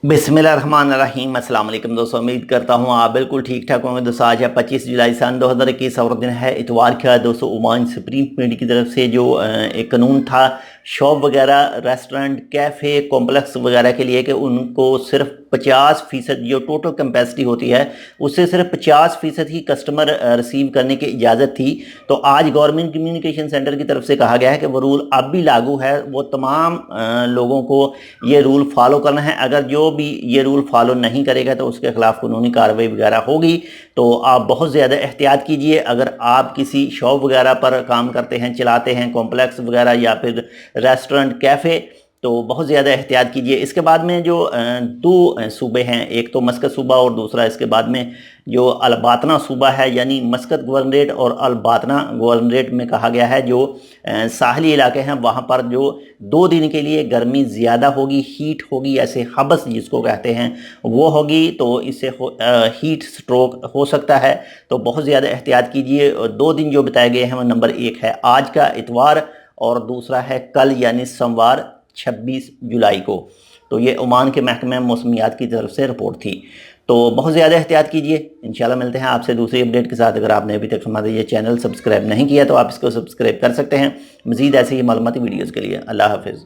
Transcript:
बिस्मिल्लाहिर्रहमानिर्रहीम। अस्सलाम वालेकुम दोस्तों, उम्मीद करता हूँ आप बिल्कुल ठीक ठाक होंगे। दोस्तों आज है 25 जुलाई सन 2021 और दिन है इतवार का। दोस्तों ओमान सुप्रीम कमेटी की तरफ से जो एक कानून था शॉप वगैरह, रेस्टोरेंट, कैफ़े, कॉम्प्लेक्स वगैरह के लिए कि उनको सिर्फ 50% जो टोटल कैपेसिटी होती है उससे सिर्फ 50% ही कस्टमर रिसीव करने की इजाज़त थी। तो आज गवर्नमेंट कम्युनिकेशन सेंटर की तरफ से कहा गया है कि वो रूल अब भी लागू है। वो तमाम लोगों को ये रूल फॉलो करना है। अगर जो भी ये रूल फॉलो नहीं करेगा तो उसके खिलाफ कानूनी कार्रवाई वगैरह होगी। तो आप बहुत ज़्यादा एहतियात कीजिए। अगर आप किसी शॉप वगैरह पर काम करते हैं, चलाते हैं, कॉम्प्लेक्स वगैरह या फिर रेस्टोरेंट, कैफ़े, तो बहुत ज़्यादा एहतियात कीजिए। इसके बाद में जो दो सूबे हैं, एक तो मस्कत सूबा और दूसरा इसके बाद में जो अलबातना सूबा है, यानी मस्कत गवर्नरेट और अलबातना गवर्नरेट में कहा गया है जो साहली इलाके हैं वहाँ पर जो 2 दिन के लिए गर्मी ज़्यादा होगी, हीट होगी, ऐसे हबस जिसको कहते हैं वो होगी। तो इससे हीट स्ट्रोक हो सकता है। तो बहुत ज़्यादा एहतियात कीजिए। 2 दिन जो बताए गए हैं वो नंबर 1 है आज का इतवार और दूसरा है कल यानी सोमवार 26 जुलाई को। तो ये ओमान के महकमे मौसमियात की तरफ से रिपोर्ट थी। तो बहुत ज़्यादा एहतियात कीजिए। इंशाल्लाह मिलते हैं आपसे दूसरी अपडेट के साथ। अगर आपने अभी तक हमारा ये चैनल सब्सक्राइब नहीं किया तो आप इसको सब्सक्राइब कर सकते हैं मज़ीद ऐसे ही मालूमाती वीडियोज़ के लिए। अल्लाह हाफिज़।